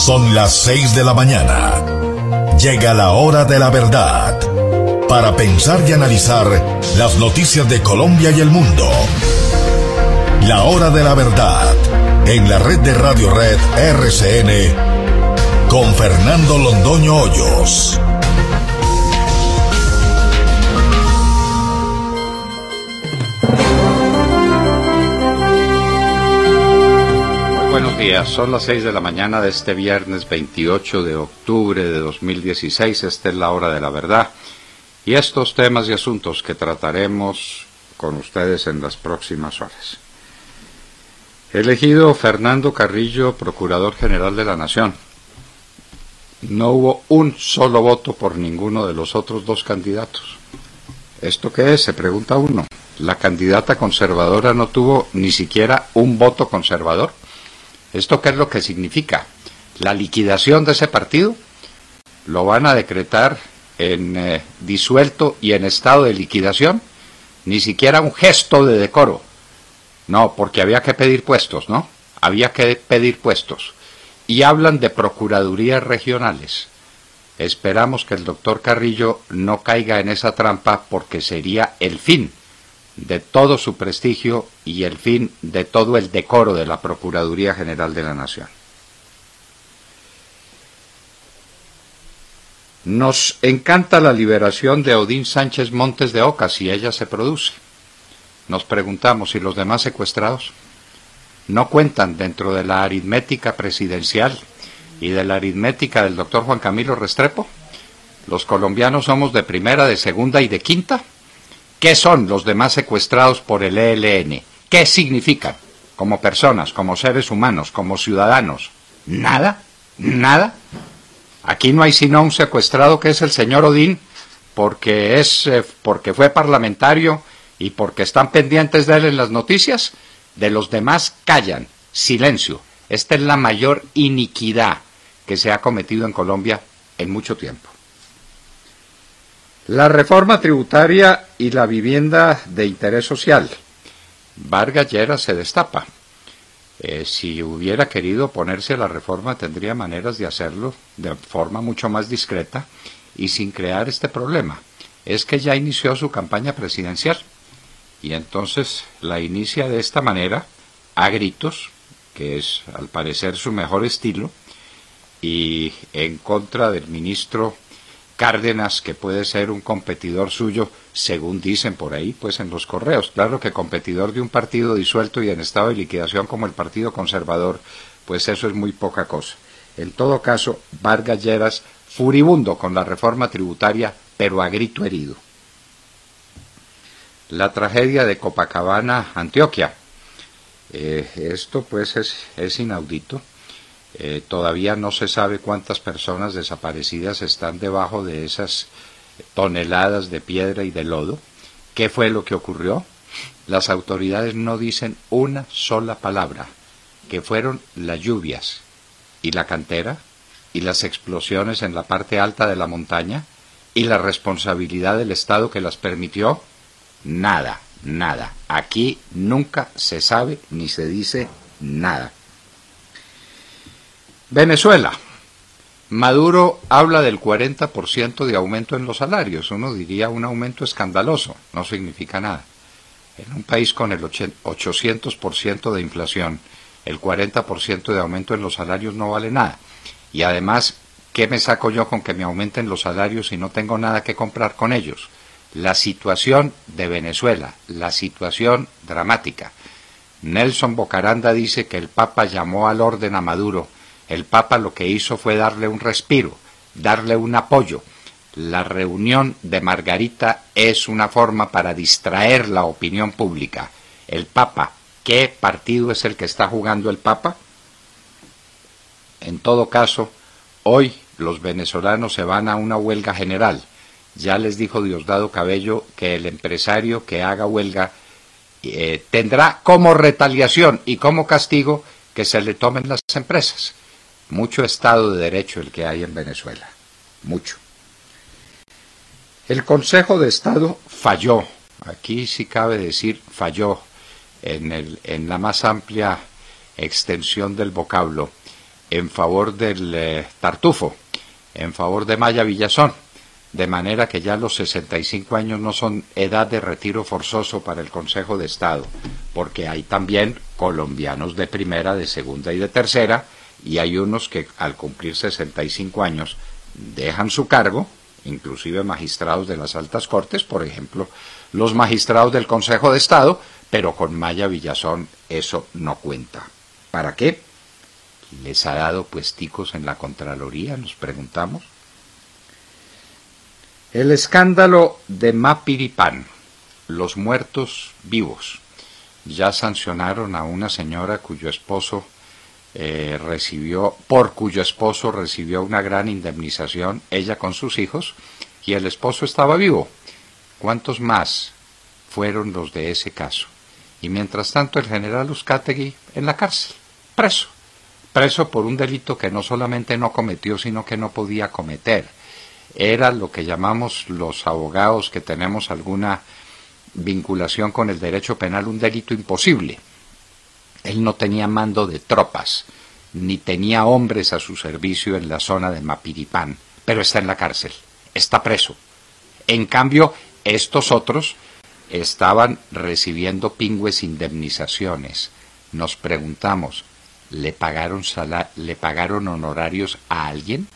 Son las 6 de la mañana. Llega la hora de la verdad. Para pensar y analizar las noticias de Colombia y el mundo. La hora de la verdad. En la red de Radio Red RCN. Con Fernando Londoño Hoyos. Buenos días, son las 6 de la mañana de este viernes 28 de octubre de 2016, esta es la hora de la verdad y estos temas y asuntos que trataremos con ustedes en las próximas horas. Elegido Fernando Carrillo, Procurador General de la Nación. No hubo un solo voto por ninguno de los otros dos candidatos. ¿Esto qué es?, se pregunta uno. La candidata conservadora no tuvo ni siquiera un voto conservador. ¿Esto qué es lo que significa? ¿La liquidación de ese partido? ¿Lo van a decretar en disuelto y en estado de liquidación? Ni siquiera un gesto de decoro. No, porque había que pedir puestos, ¿no? Había que pedir puestos. Y hablan de procuradurías regionales. Esperamos que el doctor Carrillo no caiga en esa trampa porque sería el fin de todo su prestigio y el fin de todo el decoro de la Procuraduría General de la Nación. Nos encanta la liberación de Odín Sánchez Montes de Oca si ella se produce. Nos preguntamos si los demás secuestrados no cuentan dentro de la aritmética presidencial y de la aritmética del doctor Juan Camilo Restrepo. Los colombianos somos de primera, de segunda y de quinta. ¿Qué son los demás secuestrados por el ELN? ¿Qué significan como personas, como seres humanos, como ciudadanos? ¿Nada? ¿Nada? Aquí no hay sino un secuestrado que es el señor Odín, porque fue parlamentario y porque están pendientes de él en las noticias. De los demás callan, silencio. Esta es la mayor iniquidad que se ha cometido en Colombia en mucho tiempo. La reforma tributaria y la vivienda de interés social. Vargas Lleras se destapa. Si hubiera querido oponerse a la reforma, tendría maneras de hacerlo de forma mucho más discreta y sin crear este problema. Es que ya inició su campaña presidencial y entonces la inicia de esta manera, a gritos, que es al parecer su mejor estilo, y en contra del ministro Cárdenas, que puede ser un competidor suyo, según dicen por ahí, pues en los correos. Claro que competidor de un partido disuelto y en estado de liquidación como el Partido Conservador, pues eso es muy poca cosa. En todo caso, Vargas Lleras furibundo con la reforma tributaria, pero a grito herido. La tragedia de Copacabana, Antioquia. Esto pues es inaudito. Todavía no se sabe cuántas personas desaparecidas están debajo de esas toneladas de piedra y de lodo. ¿Qué fue lo que ocurrió? Las autoridades no dicen una sola palabra, que fueron las lluvias y la cantera y las explosiones en la parte alta de la montaña y la responsabilidad del Estado que las permitió. Nada, nada. Aquí nunca se sabe ni se dice nada. Venezuela. Maduro habla del 40% de aumento en los salarios. Uno diría un aumento escandaloso, no significa nada. En un país con el 800% de inflación, el 40% de aumento en los salarios no vale nada. Y además, ¿qué me saco yo con que me aumenten los salarios si no tengo nada que comprar con ellos? La situación de Venezuela, la situación dramática. Nelson Bocaranda dice que el Papa llamó al orden a Maduro. El Papa lo que hizo fue darle un respiro, darle un apoyo. La reunión de Margarita es una forma para distraer la opinión pública. El Papa, ¿qué partido es el que está jugando el Papa? En todo caso, hoy los venezolanos se van a una huelga general. Ya les dijo Diosdado Cabello que el empresario que haga huelga tendrá como retaliación y como castigo que se le tomen las empresas. Mucho Estado de Derecho el que hay en Venezuela, mucho. El Consejo de Estado falló, aquí sí cabe decir falló, en la más amplia extensión del vocablo, en favor del Tartufo, en favor de Maya Villazón, de manera que ya los 65 años no son edad de retiro forzoso para el Consejo de Estado, porque hay también colombianos de primera, de segunda y de tercera, y hay unos que al cumplir 65 años dejan su cargo, inclusive magistrados de las altas cortes, por ejemplo, los magistrados del Consejo de Estado, pero con Maya Villazón eso no cuenta. ¿Para qué? ¿Les ha dado puesticos en la Contraloría? Nos preguntamos. El escándalo de Mapiripán, los muertos vivos. Ya sancionaron a una señora cuyo esposo recibió una gran indemnización, ella con sus hijos, y el esposo estaba vivo. ¿Cuántos más fueron los de ese caso? Y mientras tanto el general Uzcategui en la cárcel, preso por un delito que no solamente no cometió, sino que no podía cometer. Era lo que llamamos los abogados que tenemos alguna vinculación con el derecho penal, un delito imposible. Él no tenía mando de tropas, ni tenía hombres a su servicio en la zona de Mapiripán, pero está en la cárcel, está preso. En cambio, estos otros estaban recibiendo pingües indemnizaciones. Nos preguntamos, ¿le pagaron honorarios a alguien?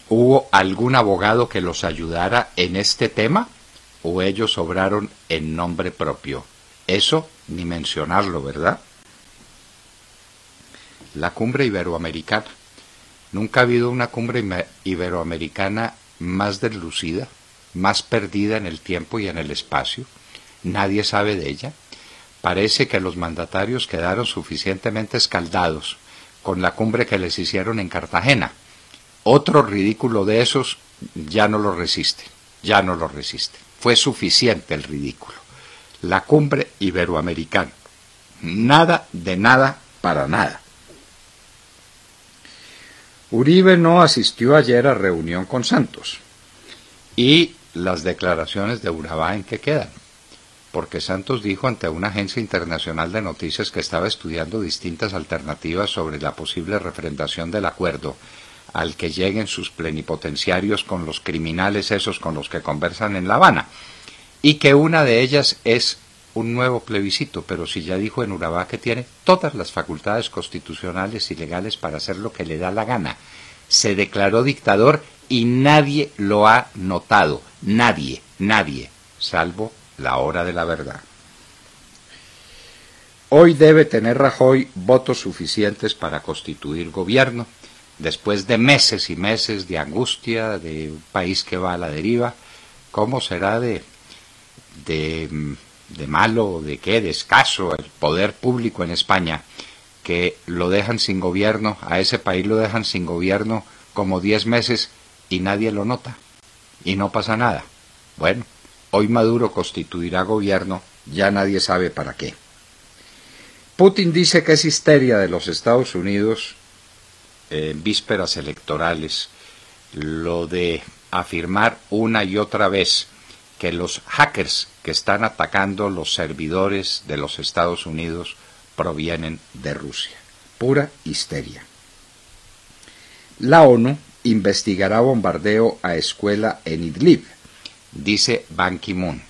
¿Hubo algún abogado que los ayudara en este tema? ¿O ellos obraron en nombre propio? Eso ni mencionarlo, ¿verdad? La cumbre iberoamericana. Nunca ha habido una cumbre iberoamericana más deslucida, más perdida en el tiempo y en el espacio. Nadie sabe de ella. Parece que los mandatarios quedaron suficientemente escaldados con la cumbre que les hicieron en Cartagena. Otro ridículo de esos ya no lo resiste. Fue suficiente el ridículo. La cumbre iberoamericana. Nada de nada para nada. Uribe no asistió ayer a reunión con Santos. Y las declaraciones de Urabá, ¿en qué quedan? Porque Santos dijo ante una agencia internacional de noticias que estaba estudiando distintas alternativas sobre la posible refrendación del acuerdo al que lleguen sus plenipotenciarios con los criminales esos con los que conversan en La Habana, y que una de ellas es un nuevo plebiscito, pero si ya dijo en Urabá que tiene todas las facultades constitucionales y legales para hacer lo que le da la gana. Se declaró dictador y nadie lo ha notado, nadie, salvo la hora de la verdad. Hoy debe tener Rajoy votos suficientes para constituir gobierno, después de meses y meses de angustia, de un país que va a la deriva. ¿Cómo será de malo, de qué, de escaso el poder público en España, que lo dejan sin gobierno, a ese país lo dejan sin gobierno como 10 meses y nadie lo nota, y no pasa nada? Bueno, hoy Maduro constituirá gobierno, ya nadie sabe para qué. Putin dice que es histeria de los Estados Unidos en vísperas electorales lo de afirmar una y otra vez que los hackers que están atacando los servidores de los Estados Unidos provienen de Rusia. Pura histeria. La ONU investigará bombardeo a escuela en Idlib, dice Ban Ki-moon,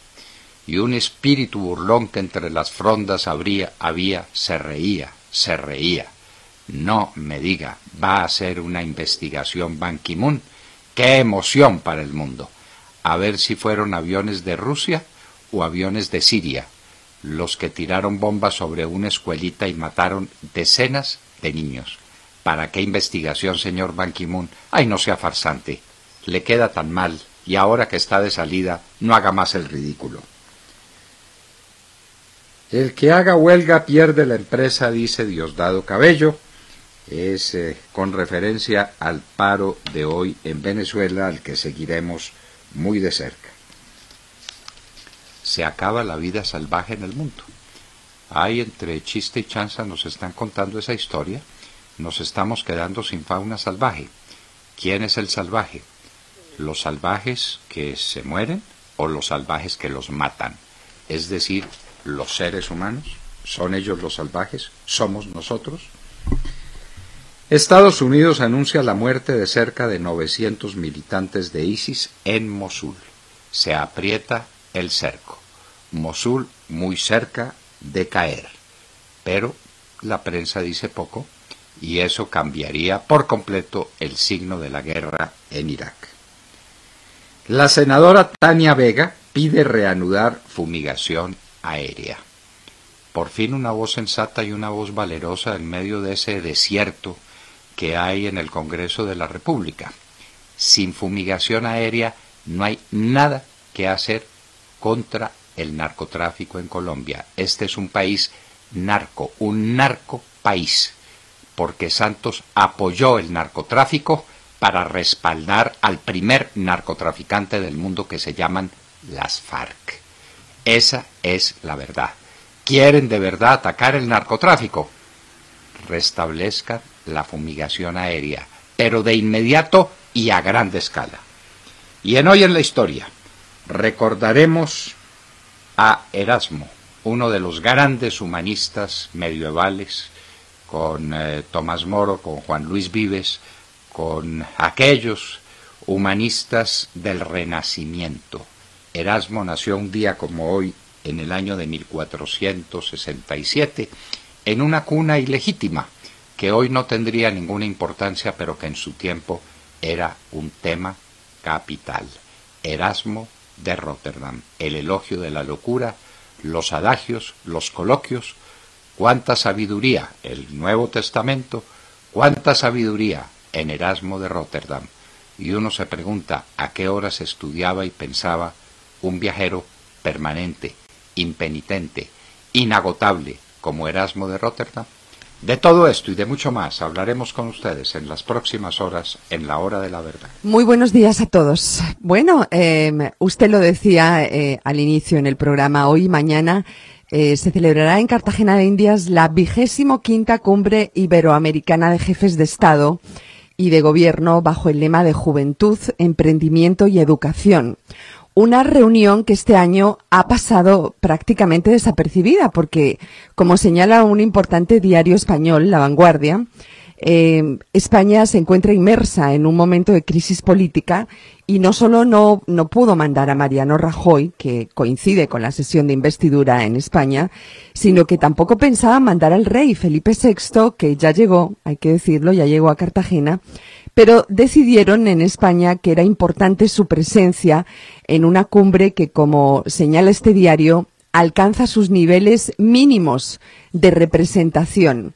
y un espíritu burlón que entre las frondas se reía. No me diga, va a hacer una investigación Ban Ki-moon. ¡Qué emoción para el mundo! A ver si fueron aviones de Rusia o aviones de Siria los que tiraron bombas sobre una escuelita y mataron decenas de niños. ¿Para qué investigación, señor Ban Ki-moon? ¡Ay, no sea farsante! Le queda tan mal, y ahora que está de salida, no haga más el ridículo. El que haga huelga pierde la empresa, dice Diosdado Cabello. Es con referencia al paro de hoy en Venezuela, al que seguiremos muy de cerca. Se acaba la vida salvaje en el mundo. Ahí entre chiste y chanza nos están contando esa historia. Nos estamos quedando sin fauna salvaje. ¿Quién es el salvaje? ¿Los salvajes que se mueren o los salvajes que los matan? Es decir, los seres humanos. ¿Son ellos los salvajes? ¿Somos nosotros? Estados Unidos anuncia la muerte de cerca de 900 militantes de ISIS en Mosul. Se aprieta el cerco. Mosul muy cerca de caer. Pero la prensa dice poco y eso cambiaría por completo el signo de la guerra en Irak. La senadora Tania Vega pide reanudar fumigación aérea. Por fin una voz sensata y una voz valerosa en medio de ese desierto que hay en el Congreso de la República. Sin fumigación aérea no hay nada que hacer contra el narcotráfico en Colombia. Este es un país narco, un narcopaís, porque Santos apoyó el narcotráfico para respaldar al primer narcotraficante del mundo que se llaman las FARC. Esa es la verdad. ¿Quieren de verdad atacar el narcotráfico? Restablezcan la fumigación aérea, pero de inmediato y a gran escala. Y en Hoy en la Historia recordaremos a Erasmo, uno de los grandes humanistas medievales, con Tomás Moro, con Juan Luis Vives, con aquellos humanistas del Renacimiento. Erasmo nació un día como hoy, en el año de 1467, en una cuna ilegítima, que hoy no tendría ninguna importancia, pero que en su tiempo era un tema capital. Erasmo de Rotterdam, el elogio de la locura, los adagios, los coloquios, cuánta sabiduría, el Nuevo Testamento, cuánta sabiduría en Erasmo de Rotterdam. Y uno se pregunta a qué horas estudiaba y pensaba un viajero permanente, impenitente, inagotable como Erasmo de Rotterdam. De todo esto y de mucho más hablaremos con ustedes en las próximas horas en la Hora de la Verdad. Muy buenos días a todos. Bueno, usted lo decía al inicio en el programa, hoy y mañana se celebrará en Cartagena de Indias la 25ª Cumbre Iberoamericana de Jefes de Estado y de Gobierno bajo el lema de Juventud, Emprendimiento y Educación. Una reunión que este año ha pasado prácticamente desapercibida porque, como señala un importante diario español, La Vanguardia, España se encuentra inmersa en un momento de crisis política y no solo no pudo mandar a Mariano Rajoy, que coincide con la sesión de investidura en España, sino que tampoco pensaba mandar al rey Felipe VI, que ya llegó, hay que decirlo, ya llegó a Cartagena, pero decidieron en España que era importante su presencia en una cumbre que, como señala este diario, alcanza sus niveles mínimos de representación.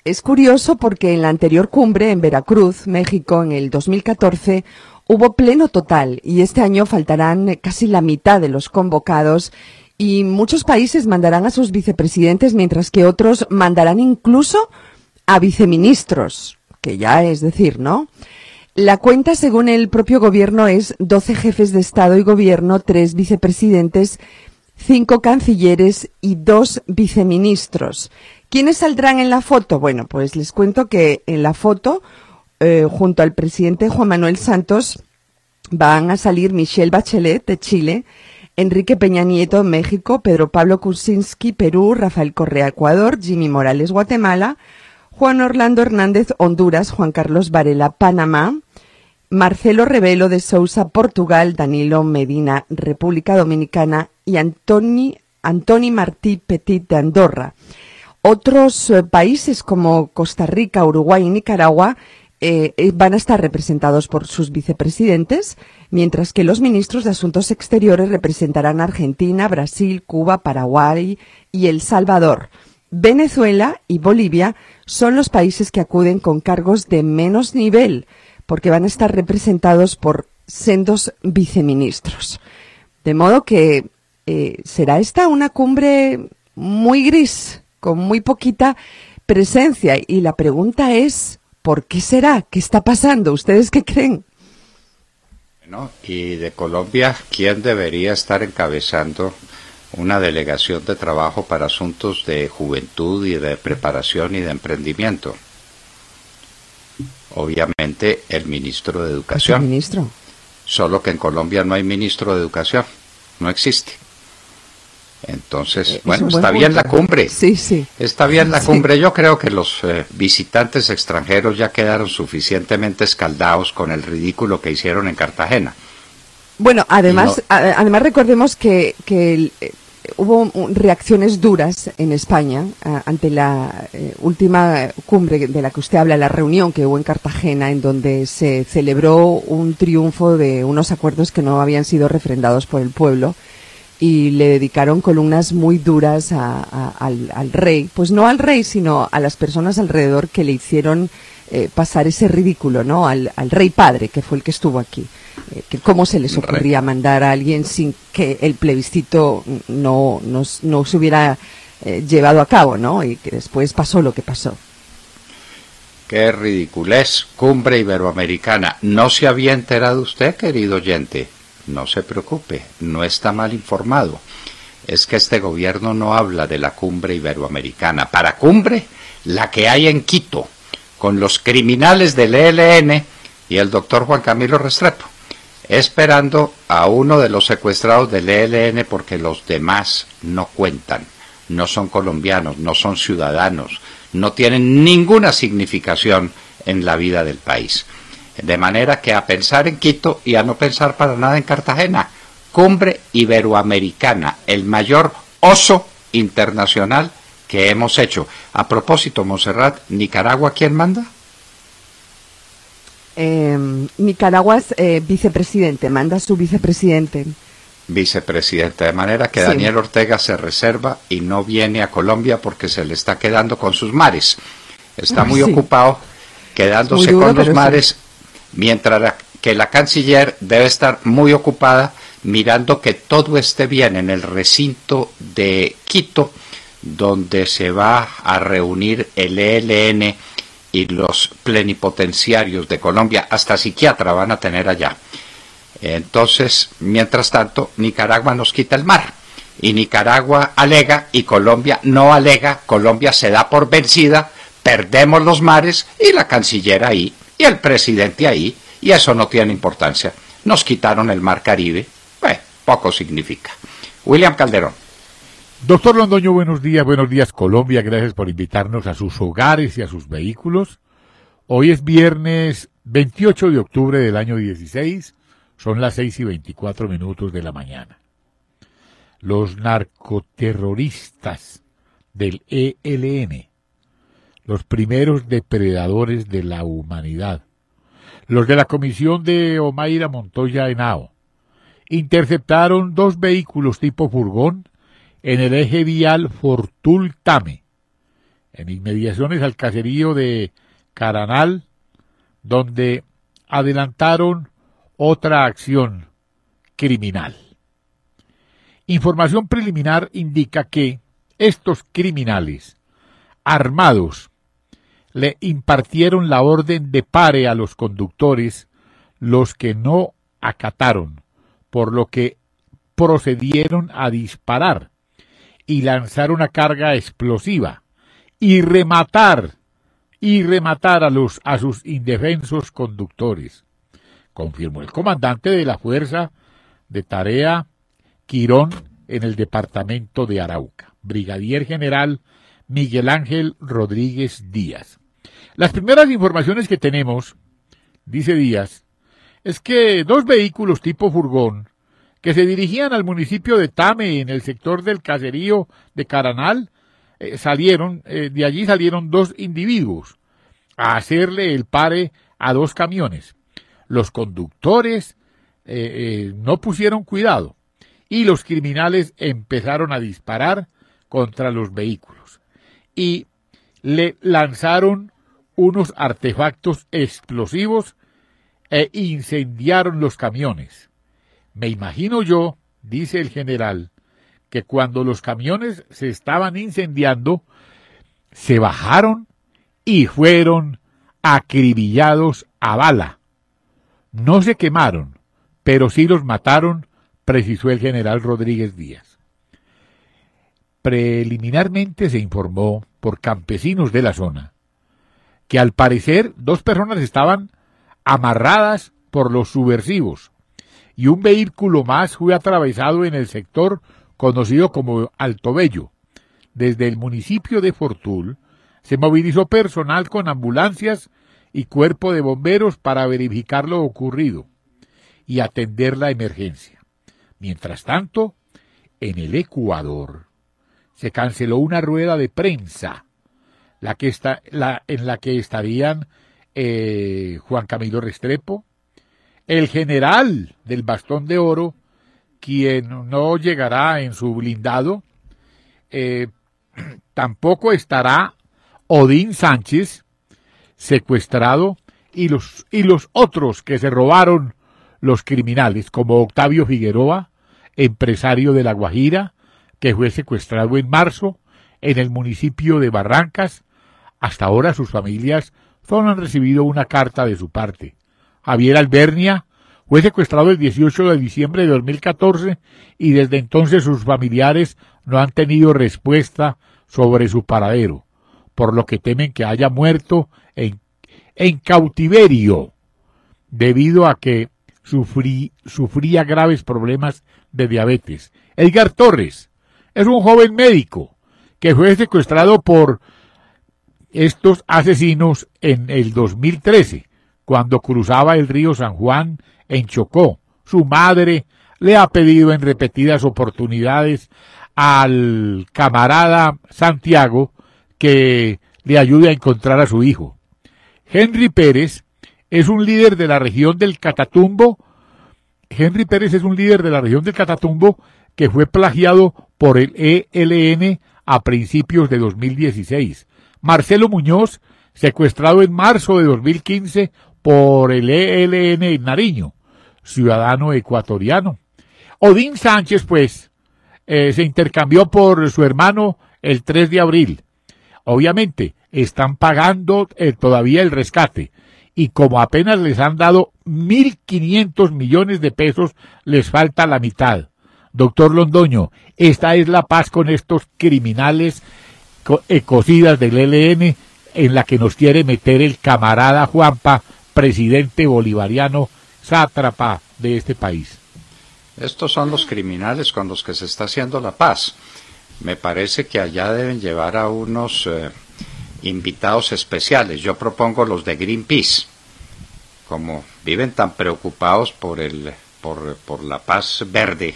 Es curioso porque en la anterior cumbre en Veracruz, México, en el 2014, hubo pleno total y este año faltarán casi la mitad de los convocados y muchos países mandarán a sus vicepresidentes mientras que otros mandarán incluso a viceministros, que ya es decir, ¿no? La cuenta, según el propio gobierno, es 12 jefes de Estado y Gobierno, 3 vicepresidentes, 5 cancilleres y 2 viceministros. ¿Quiénes saldrán en la foto? Bueno, pues les cuento que en la foto, junto al presidente Juan Manuel Santos, van a salir Michelle Bachelet, de Chile, Enrique Peña Nieto, México, Pedro Pablo Kuczynski, Perú, Rafael Correa, Ecuador, Jimmy Morales, Guatemala, Juan Orlando Hernández, Honduras, Juan Carlos Varela, Panamá, Marcelo Rebelo de Sousa, Portugal, Danilo Medina, República Dominicana y Antoni Martí Petit de Andorra. Otros países como Costa Rica, Uruguay y Nicaragua van a estar representados por sus vicepresidentes, mientras que los ministros de Asuntos Exteriores representarán a Argentina, Brasil, Cuba, Paraguay y El Salvador. Venezuela y Bolivia son los países que acuden con cargos de menos nivel, porque van a estar representados por sendos viceministros. De modo que será esta una cumbre muy gris, con muy poquita presencia. Y la pregunta es, ¿por qué será? ¿Qué está pasando? ¿Ustedes qué creen? Bueno, y de Colombia, ¿quién debería estar encabezando una delegación de trabajo para asuntos de juventud y de preparación y de emprendimiento? Obviamente el ministro de Educación. ¿El ministro? Solo que en Colombia no hay ministro de Educación, no existe. Entonces, Es un buen está bien punto. la cumbre. Sí, sí. Está bien la Sí. cumbre. Yo creo que los visitantes extranjeros ya quedaron suficientemente escaldados con el ridículo que hicieron en Cartagena. Bueno, además, No. además recordemos que hubo reacciones duras en España ante la última cumbre de la que usted habla, la reunión que hubo en Cartagena, en donde se celebró un triunfo de unos acuerdos que no habían sido refrendados por el pueblo, y le dedicaron columnas muy duras al rey, pues no al rey, sino a las personas alrededor que le hicieron pasar ese ridículo, ¿no? Al rey padre, que fue el que estuvo aquí. Que cómo se les ocurría mandar a alguien sin que el plebiscito no se hubiera llevado a cabo, ¿no? Y que después pasó lo que pasó. Qué ridiculez, cumbre iberoamericana. ¿No se había enterado usted, querido oyente? No se preocupe, no está mal informado. Es que este gobierno no habla de la cumbre iberoamericana. Para cumbre, la que hay en Quito, con los criminales del ELN y el doctor Juan Camilo Restrepo, esperando a uno de los secuestrados del ELN porque los demás no cuentan, no son colombianos, no son ciudadanos, no tienen ninguna significación en la vida del país. De manera que a pensar en Quito y a no pensar para nada en Cartagena. Cumbre iberoamericana, el mayor oso internacional que hemos hecho. A propósito, Montserrat, ¿Nicaragua quién manda? Nicaragua es vicepresidente, manda su vicepresidente. Vicepresidente, de manera que Sí. Daniel Ortega se reserva y no viene a Colombia porque se le está quedando con sus mares. Está muy Sí. ocupado quedándose Muy duro, con los pero mares, sí. mientras que la canciller debe estar muy ocupada mirando que todo esté bien en el recinto de Quito, donde se va a reunir el ELN y los plenipotenciarios de Colombia, hasta psiquiatra van a tener allá. Entonces, mientras tanto, Nicaragua nos quita el mar. Y Nicaragua alega y Colombia no alega. Colombia se da por vencida, perdemos los mares y la canciller ahí y el presidente ahí, y eso no tiene importancia. Nos quitaron el mar Caribe. Bueno, poco significa. William Calderón. Doctor Londoño, buenos días Colombia, gracias por invitarnos a sus hogares y a sus vehículos. Hoy es viernes 28 de octubre del año 16, son las 6:24 de la mañana. Los narcoterroristas del ELN, los primeros depredadores de la humanidad, los de la comisión de Omaira Montoya Henao, interceptaron 2 vehículos tipo furgón en el eje vial Fortul-Tame, en inmediaciones al caserío de Caranal, donde adelantaron otra acción criminal. Información preliminar indica que estos criminales armados le impartieron la orden de pare a los conductores, los que no acataron, por lo que procedieron a disparar y lanzar una carga explosiva y rematar a sus indefensos conductores, confirmó el comandante de la Fuerza de Tarea Quirón en el departamento de Arauca, brigadier general Miguel Ángel Rodríguez Díaz. Las primeras informaciones que tenemos, dice Díaz, es que 2 vehículos tipo furgón que se dirigían al municipio de Tame, en el sector del caserío de Caranal, de allí salieron 2 individuos a hacerle el pare a 2 camiones. Los conductores no pusieron cuidado y los criminales empezaron a disparar contra los vehículos y le lanzaron unos artefactos explosivos e incendiaron los camiones. Me imagino yo, dice el general, que cuando los camiones se estaban incendiando, se bajaron y fueron acribillados a bala. No se quemaron, pero sí los mataron, precisó el general Rodríguez Díaz. Preliminarmente se informó por campesinos de la zona que al parecer 2 personas estaban amarradas por los subversivos y un vehículo más fue atravesado en el sector conocido como Alto Bello. Desde el municipio de Fortul se movilizó personal con ambulancias y cuerpo de bomberos para verificar lo ocurrido y atender la emergencia. Mientras tanto, en el Ecuador se canceló una rueda de prensa en la que estarían Juan Camilo Restrepo, el general del Bastón de Oro, quien no llegará en su blindado, tampoco estará Odín Sánchez, secuestrado, y los otros que se robaron los criminales, como Octavio Figueroa, empresario de La Guajira, que fue secuestrado en marzo en el municipio de Barrancas. Hasta ahora sus familias solo han recibido una carta de su parte. Javier Albernia fue secuestrado el 18 de diciembre de 2014 y desde entonces sus familiares no han tenido respuesta sobre su paradero, por lo que temen que haya muerto en cautiverio debido a que sufría graves problemas de diabetes. Edgar Torres es un joven médico que fue secuestrado por estos asesinos en el 2013, cuando cruzaba el río San Juan en Chocó. Su madre le ha pedido en repetidas oportunidades al camarada Santiago que le ayude a encontrar a su hijo. Henry Pérez es un líder de la región del Catatumbo. Henry Pérez es un líder de la región del Catatumbo que fue plagiado por el ELN a principios de 2016. Marcelo Muñoz, secuestrado en marzo de 2015 por el ELN en Nariño, ciudadano ecuatoriano. Odín Sánchez, pues, se intercambió por su hermano el 3 de abril. Obviamente, están pagando todavía el rescate, y como apenas les han dado 1.500 millones de pesos, les falta la mitad. Doctor Londoño, esta es la paz con estos criminales ecocidas del ELN en la que nos quiere meter el camarada Juanpa, presidente bolivariano, sátrapa de este país. Estos son los criminales con los que se está haciendo la paz. Me parece que allá deben llevar a unos invitados especiales. Yo propongo los de Greenpeace. Como viven tan preocupados por la paz verde,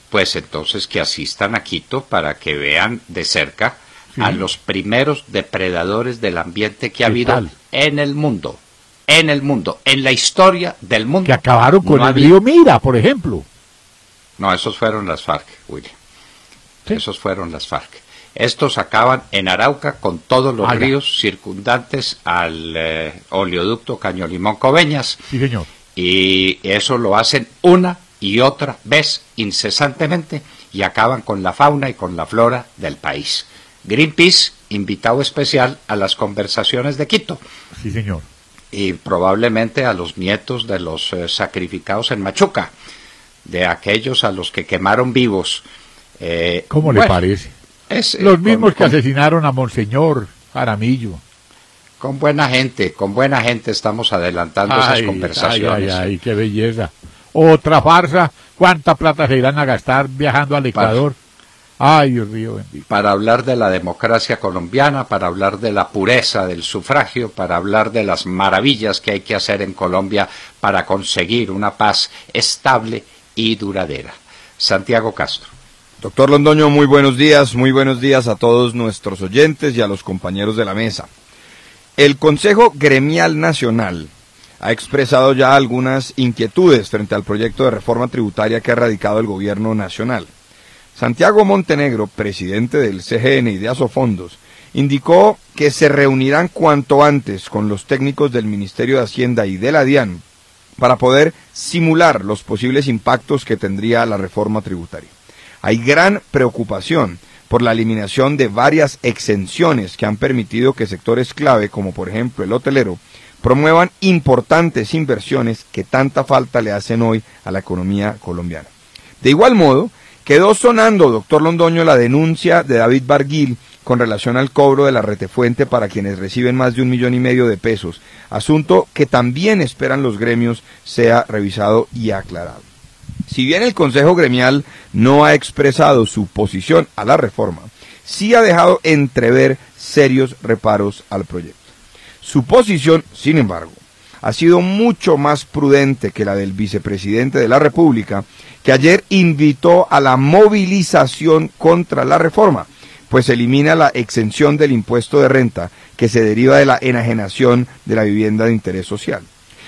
pues entonces que asistan a Quito para que vean de cerca a los primeros depredadores del ambiente que ha habido en el mundo, en la historia del mundo. Que acabaron con el río Mira, por ejemplo. No, esos fueron las FARC, William. ¿Sí? Esos fueron las FARC. Estos acaban en Arauca con todos los ríos circundantes al oleoducto Caño Limón Coveñas. Sí, señor. Y eso lo hacen una y otra vez incesantemente y acaban con la fauna y con la flora del país. Greenpeace, invitado especial a las conversaciones de Quito. Sí, señor. Y probablemente a los nietos de los sacrificados en Machuca, de aquellos a los que quemaron vivos. ¿Cómo le parece? Los mismos que asesinaron a Monseñor Jaramillo. Con buena gente estamos adelantando esas conversaciones. Ay, qué belleza. Otra farsa, ¿cuánta plata se irán a gastar viajando al Ecuador? Ay, Dios mío bendito. Para hablar de la democracia colombiana, para hablar de la pureza del sufragio, para hablar de las maravillas que hay que hacer en Colombia para conseguir una paz estable y duradera. Santiago Castro. Doctor Londoño, muy buenos días a todos nuestros oyentes y a los compañeros de la mesa. El Consejo Gremial Nacional ha expresado ya algunas inquietudes frente al proyecto de reforma tributaria que ha radicado el gobierno nacional. Santiago Montenegro, presidente del CGN y de Asofondos, indicó que se reunirán cuanto antes con los técnicos del Ministerio de Hacienda y de la DIAN para poder simular los posibles impactos que tendría la reforma tributaria. Hay gran preocupación por la eliminación de varias exenciones que han permitido que sectores clave, como por ejemplo el hotelero, promuevan importantes inversiones que tanta falta le hacen hoy a la economía colombiana. De igual modo, quedó sonando, doctor Londoño, la denuncia de David Barguil con relación al cobro de la retefuente para quienes reciben más de 1,5 millones de pesos, asunto que también esperan los gremios sea revisado y aclarado. Si bien el Consejo Gremial no ha expresado su posición a la reforma, sí ha dejado entrever serios reparos al proyecto. Su posición, sin embargo, ha sido mucho más prudente que la del vicepresidente de la República, que ayer invitó a la movilización contra la reforma, pues elimina la exención del impuesto de renta que se deriva de la enajenación de la vivienda de interés social.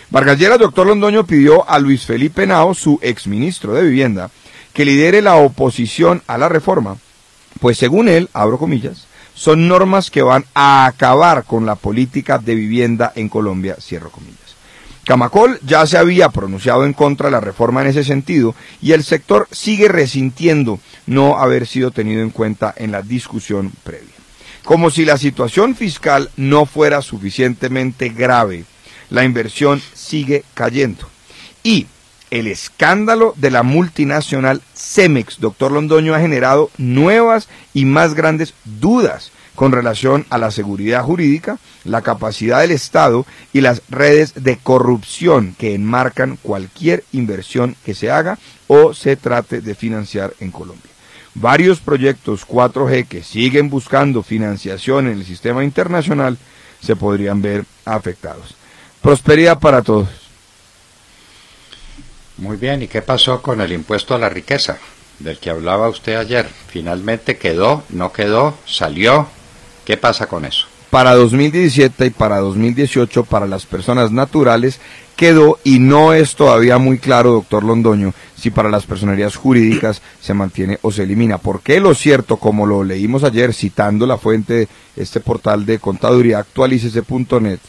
Vargas Lleras, doctor Londoño, pidió a Luis Felipe Henao, su exministro de Vivienda, que lidere la oposición a la reforma, pues según él, abro comillas, son normas que van a acabar con la política de vivienda en Colombia, cierro comillas. Camacol ya se había pronunciado en contra de la reforma en ese sentido y el sector sigue resintiendo no haber sido tenido en cuenta en la discusión previa. Como si la situación fiscal no fuera suficientemente grave, la inversión sigue cayendo. Y el escándalo de la multinacional Cemex, doctor Londoño, ha generado nuevas y más grandes dudas con relación a la seguridad jurídica, la capacidad del Estado y las redes de corrupción que enmarcan cualquier inversión que se haga o se trate de financiar en Colombia. Varios proyectos 4G que siguen buscando financiación en el sistema internacional se podrían ver afectados. Prosperidad para todos. Muy bien, ¿y qué pasó con el impuesto a la riqueza del que hablaba usted ayer? ¿Finalmente quedó, no quedó, salió? ¿Qué pasa con eso? Para 2017 y para 2018, para las personas naturales, quedó y no es todavía muy claro, doctor Londoño, si para las personerías jurídicas se mantiene o se elimina. Porque lo cierto, como lo leímos ayer, citando la fuente de este portal de contaduría, actualicese.net,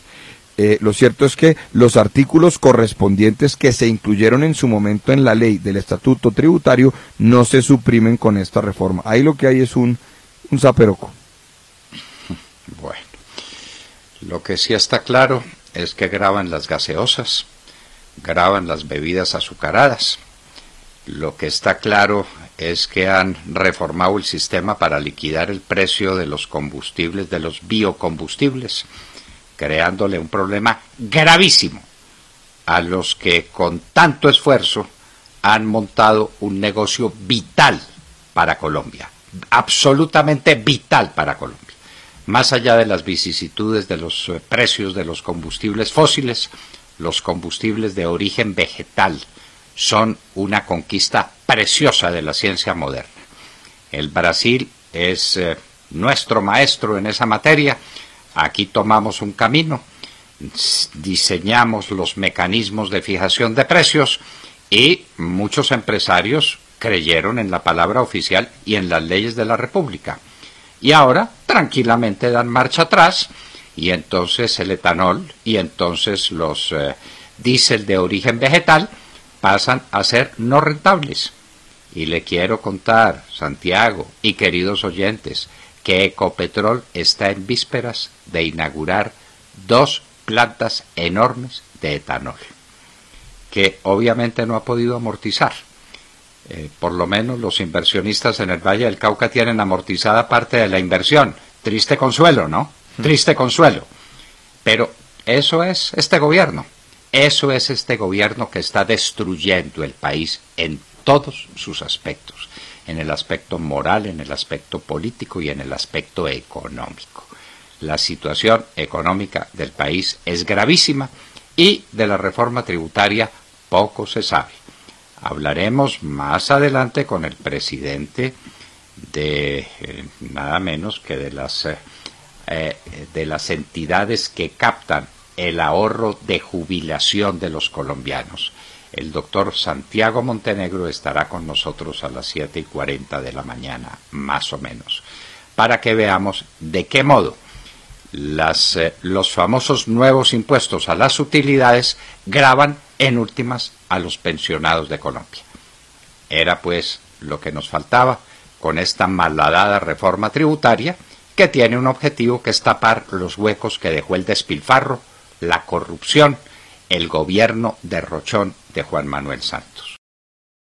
lo cierto es que los artículos correspondientes que se incluyeron en su momento en la ley del estatuto tributario no se suprimen con esta reforma. Ahí lo que hay es un zaperoco. Bueno, lo que sí está claro es que graban las gaseosas, graban las bebidas azucaradas. Lo que está claro es que han reformado el sistema para liquidar el precio de los combustibles, de los biocombustibles, creándole un problema gravísimo a los que con tanto esfuerzo han montado un negocio vital para Colombia, absolutamente vital para Colombia. Más allá de las vicisitudes de los precios de los combustibles fósiles, los combustibles de origen vegetal son una conquista preciosa de la ciencia moderna. El Brasil es nuestro maestro en esa materia. Aquí tomamos un camino, diseñamos los mecanismos de fijación de precios y muchos empresarios creyeron en la palabra oficial y en las leyes de la República. Y ahora tranquilamente dan marcha atrás y entonces el etanol y entonces los diésel de origen vegetal pasan a ser no rentables. Y le quiero contar, Santiago y queridos oyentes, que Ecopetrol está en vísperas de inaugurar 2 plantas enormes de etanol, que obviamente no ha podido amortizar. Por lo menos los inversionistas en el Valle del Cauca tienen amortizada parte de la inversión. Triste consuelo, ¿no? Triste consuelo. Pero eso es este gobierno. Eso es este gobierno que está destruyendo el país en todos sus aspectos. En el aspecto moral, en el aspecto político y en el aspecto económico. La situación económica del país es gravísima y de la reforma tributaria poco se sabe. Hablaremos más adelante con el presidente de nada menos que de las entidades que captan el ahorro de jubilación de los colombianos. El doctor Santiago Montenegro estará con nosotros a las 7:40 de la mañana, más o menos, para que veamos de qué modo los famosos nuevos impuestos a las utilidades gravan en últimas a los pensionados de Colombia. Era pues lo que nos faltaba con esta malhadada reforma tributaria que tiene un objetivo que es tapar los huecos que dejó el despilfarro, la corrupción, el gobierno derrochón de Juan Manuel Santos.